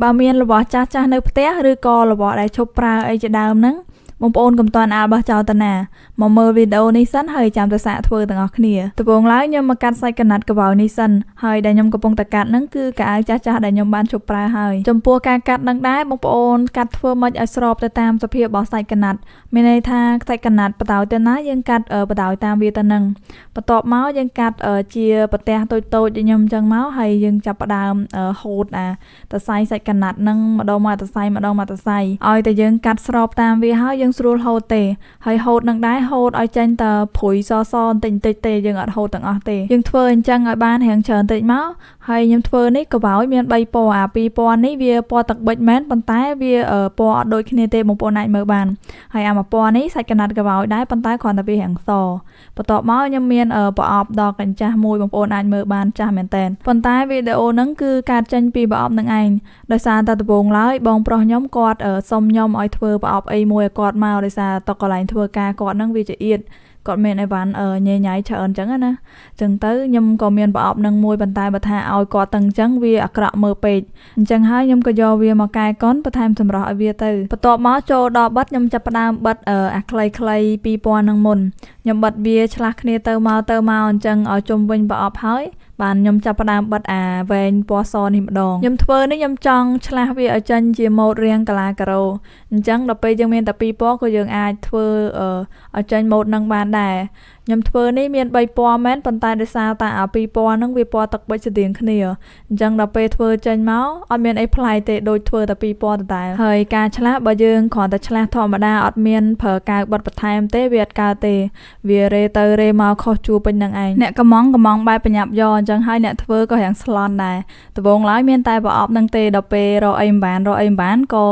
បើមានរបស់ចាស់ៗនៅផ្ទះឬក៏របស់ដែលឈប់ប្រើអីជាដើមហ្នឹងបងប្អូនកុំតាន់អាលបោះចោលទៅណាមកមើលវីដេអូនេះសិនហើយចាំទៅសាកធ្វើទាំងអស់គ្នាដំបូងឡើយខ្ញុំមកកាត់សាច់កណាត់កបោយនេះសិនហើយដែលខ្ញុំកំពុងតែកាត់ហ្នឹងគឺកៅអៅចាស់ៗដែលខ្ញុំបានឈប់ប្រើហើយចំពោះការកាត់ហ្នឹងដែរបងប្អូនកាត់ធ្វើម៉េចឲ្យស្របទៅតាមសភាពរបស់សាច់កណាត់មានន័យថាសាច់កណាត់បដ ாய் ទៅណាយើងកាត់បដ ாய் តាមវាទៅហ្នឹងបន្ទាប់មកយើងកាត់ជាប្រទះតូចៗដូចខ្ញុំអញ្ចឹងមកហើយយើងចាប់ផ្ដើមហូតតសៃសាច់កណាត់ហ្នឹងម្ដងមកតសៃម្ដងមកតសៃឲ្យតែយើងកាត់ស្របតាមវាហើយយើងស្រួលហូតទេហើយហូតនឹងដែរហូតឲ្យចេញតែព្រុយសសបន្តិចៗទេយើងអត់ហូតទាំងអស់ទេយើងធ្វើអញ្ចឹងឲ្យបានរាងច្រើនតិចមកហើយខ្ញុំធ្វើនេះកបោយមាន3ពណ៌2ពណ៌នេះវាពណ៌ទឹកប៊ិចមែនប៉ុន្តែវាពណ៌អត់ដូចគ្នាទេបងប្អូនអាចមើលបានហើយអាមួយពណ៌នេះសាច់កណាត់កបោយដែរប៉ុន្តែគ្រាន់តែវារាងសបន្ទាប់មកខ្ញុំមានប្រអប់ដកកញ្ចាស់មួយបងប្អូនអាចមើលបានចាស់មែនតើប៉ុន្តែវីដេអូហ្នឹងគឺកាត់ចេញពីប្រអប់នឹងឯងដោយសារតែដំបូងឡើយបងប្រុសខ្ញុំគាត់សុំខ្ញុំឲ្យធ្វើប្រអប់អីមួយឲ្យគាត់មកដោយសារតកន្លែងធ្វើការគាត់ហ្នឹងវាចៀតគាត់មានអីវ៉ាន់ញ៉ៃច្រើនអញ្ចឹងណាអញ្ចឹងទៅខ្ញុំក៏មានប្រអប់នឹងមួយប៉ុន្តែបើថាឲ្យគាត់ទាំងអញ្ចឹងវាអាក្រក់មើលពេកអញ្ចឹងហើយខ្ញុំក៏យកវាមកកែកុនបន្ថែមសម្រស់ឲ្យវាទៅបន្ទាប់មកចូលដល់បិទខ្ញុំចាប់ផ្ដើមបិទអាខ្លីៗ2000នឹងមុនខ្ញុំបិទវាឆ្លាស់គ្នាទៅមកអញ្ចឹងឲ្យជុំវិញប្រអប់ហើយបានខ្ញុំចាប់ផ្ដើមបិទអាវែងពណ៌សនេះម្ដងខ្ញុំធ្វើនេះខ្ញុំចង់ឆ្លាស់វាឲ្យចេញជាម៉ូដរាងកាឡាការ៉ូអញ្ចឹងដល់ពេលយើងមានតែ2ពណ៌ក៏យើងអាចធ្វើឲ្យចេញម៉ូដនឹងបានដែរខ្ញុំធ្វើនេះមាន3ពណ៌មែនប៉ុន្តែដោយសារតែអា2ពណ៌ហ្នឹងវាពណ៌ទឹកប៊ិចស្តៀងគ្នាអញ្ចឹងដល់ពេលធ្វើចេញមកអត់មានអីប្លែកទេដូចធ្វើតែ2ពណ៌ដដែលហើយការឆ្លាស់បើយើងគ្រាន់តែឆ្លាស់ធម្មតាអត់មានប្រើកៅបិទបន្ថែមទេវាអត់កើតទេវារេទៅរេមកខុសជួរពេញនឹងឯងអ្នកកំងបែបប្រញាប់យកអញ្ចឹងហើយអ្នកធ្វើក៏រាំងស្លន់ដែរដំបូងឡើយមានតែប្រអប់នឹងទេដល់ពេលរកអីមិនបានក៏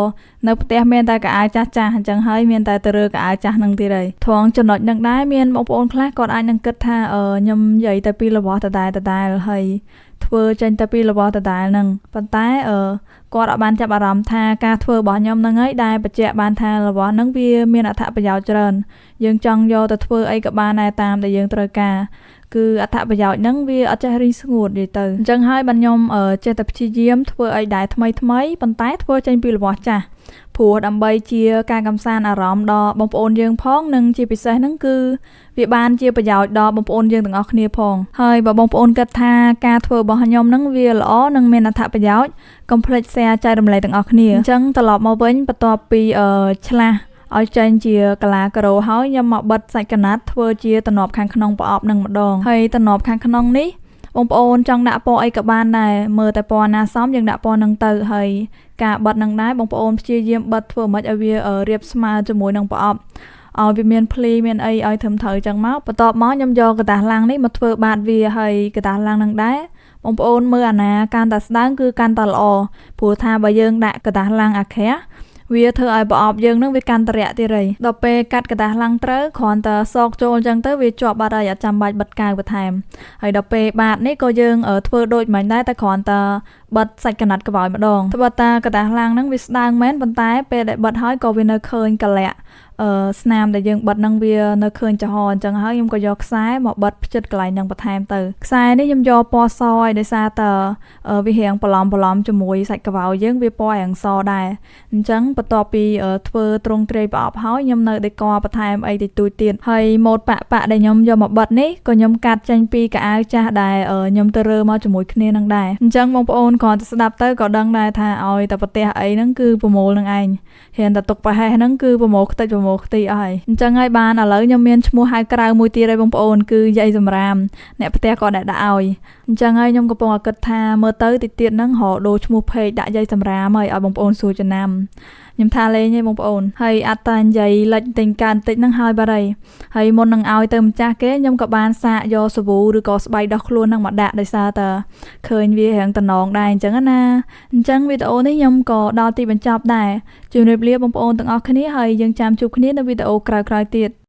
នៅផ្ទះមានតែកៅអៅចាស់អញ្ចឹងហើយមានតែទៅរើកៅអៅចាស់នឹងទៀតហើយថងចំណុចនឹងដែរមានបងប្អូនខ្លះគាត់អាចនឹងគិតថាខ្ញុំនិយាយតែពីរបស់ដដែលហើយធ្វើចេញតែពីរបស់ដដែលហ្នឹងប៉ុន្តែគាត់អត់បានចាប់អារម្មណ៍ថាការធ្វើរបស់ខ្ញុំហ្នឹងហើយដែលបញ្ជាក់បានថារបស់ហ្នឹងវាមានអត្ថប្រយោជន៍ច្រើនយើងចង់យកទៅធ្វើអីក៏បានដែរតាមដែលយើងត្រូវការគឺអត្ថប្រយោជន៍ហ្នឹងវាអត់ចេះរីងស្ងួតនិយាយទៅអញ្ចឹងហើយបានខ្ញុំចេះតែព្យាយាមធ្វើអីដែលថ្មីប៉ុន្តែធ្វើចេញពីរបស់ចាស់ព្រោះដើម្បីជាការកំសាន្តអារម្មណ៍ដល់បងប្អូនយើងផងនិងជាពិសេសហ្នឹងគឺវាបានជាប្រយោជន៍ដល់បងប្អូនយើងទាំងអស់គ្នាផងហើយបើបងប្អូនគិតថាការធ្វើរបស់ខ្ញុំហ្នឹងវាល្អនិងមានអត្ថប្រយោជន៍កុំភ្លេច share ចែករំលែកទាំងអស់គ្នាអញ្ចឹងត្រឡប់មកវិញបន្ទាប់ពីឆ្លាស់ឲ្យចេញជាកាឡាការ៉ូហើយខ្ញុំមកបិទសាច់កណាត់ធ្វើជាតំណប់ខាងក្នុងប្រអប់នឹងម្ដងហើយតំណប់ខាងក្នុងនេះបងប្អូនចង់ដាក់ពណ៌អីក៏បានដែរមើលតែពណ៌ណាសមយើងដាក់ពណ៌នឹងទៅហើយការបិទនឹងដែរបងប្អូនព្យាយាមបិទធ្វើមិនឲ្យវារាបស្មើជាមួយនឹងប្រអប់ឲ្យវាមានភ្លីមានអីឲ្យត្រឹមត្រូវចឹងមកបន្ទាប់មកខ្ញុំយកกระดาษឡាំងនេះមកធ្វើបាតវាហើយកระดาษឡាំងនឹងដែរបងប្អូនមើលអាណាកាន់តែស្ដើងគឺកាន់តែល្អព្រោះថាបើយើងដាក់กระดาษឡាំងអាក្រក់វាធ្វើឲ្យប្រអប់យើងនឹងវាកាន់តែរាក់ទៀតហើយដល់ពេលកាត់กระดาษឡាំងត្រូវគ្រាន់តែសកចូលអញ្ចឹងទៅវាជាប់បាត់ហើយអត់ចាំបាច់បិទកៅបន្ថែមហើយដល់ពេលបាតនេះក៏យើងធ្វើដូចមិនដែរតែគ្រាន់តែបិទសាច់កណាត់ក្បោយម្ដងត្បិតតែกระดาษឡាំងហ្នឹងវាស្ដើងមែនប៉ុន្តែពេលដែលបិទហើយក៏វានៅឃើញកលាក់ស្នាមដែលយើងបិទហ្នឹងវានៅឃើញចំហអញ្ចឹងហើយខ្ញុំក៏យកខ្សែមកបិទផ្ចិតកន្លែងហ្នឹងបន្ថែមទៅខ្សែនេះខ្ញុំយកពណ៌សឲ្យដោយសារតើវារាងប្រឡំជាមួយសាច់កបោយយើងវាពណ៌រាងសដែរអញ្ចឹងបន្ទាប់ពីធ្វើត្រង់ត្រេប្រអប់ហើយខ្ញុំនៅដេកបន្ថែមអីតិចតួចទៀតហើយម៉ូដប៉ដែលខ្ញុំយកមកបិទនេះក៏ខ្ញុំកាត់ចេញពីកៅអៅចាស់ដែលខ្ញុំទៅរើមកជាមួយគ្នានឹងដែរអញ្ចឹងបងប្អូនគ្រាន់តែស្ដាប់ទៅក៏ដឹងដែរថាឲ្យតែប្រទេសអីហ្នឹងគឺប្រមូលនឹងឯងហ៊ានតែទុកប្រហែសហ្នឹងគឺប្រមូលខ្ទេចប្រមូលខ្ទីអស់ហើយអញ្ចឹងហើយបានឥឡូវខ្ញុំមានឈ្មោះហៅក្រៅមួយទៀតហើយបងប្អូនគឺយាយសម្រាមអ្នកផ្ទះក៏ដាក់ឲ្យអញ្ចឹងហើយខ្ញុំកំពុងតែគិតថាមើលទៅតិចទៀតហ្នឹងរកដូរឈ្មោះពេកដាក់យាយសម្រាមហើយឲ្យបងប្អូនសួរចំណាំខ្ញុំថាលេងទេបងប្អូនហើយអត់តែនិយាយលិចទិញកើនតិចហ្នឹងហើយបាត់ហើយមុននឹងឲ្យទៅម្ចាស់គេខ្ញុំក៏បានសាកយកសាប៊ូឬក៏ស្បៃដោះខ្លួនហ្នឹងមកដាក់ដោយសារតែឃើញវារាងតំណងដែរអញ្ចឹងណាអញ្ចឹងវីដេអូនេះខ្ញុំក៏ដល់ទីបញ្ចប់ដែរជម្រាបលាបងប្អូនទាំងអស់គ្នាហើយយើងចាំជួបគ្នានៅវីដេអូក្រោយៗទៀត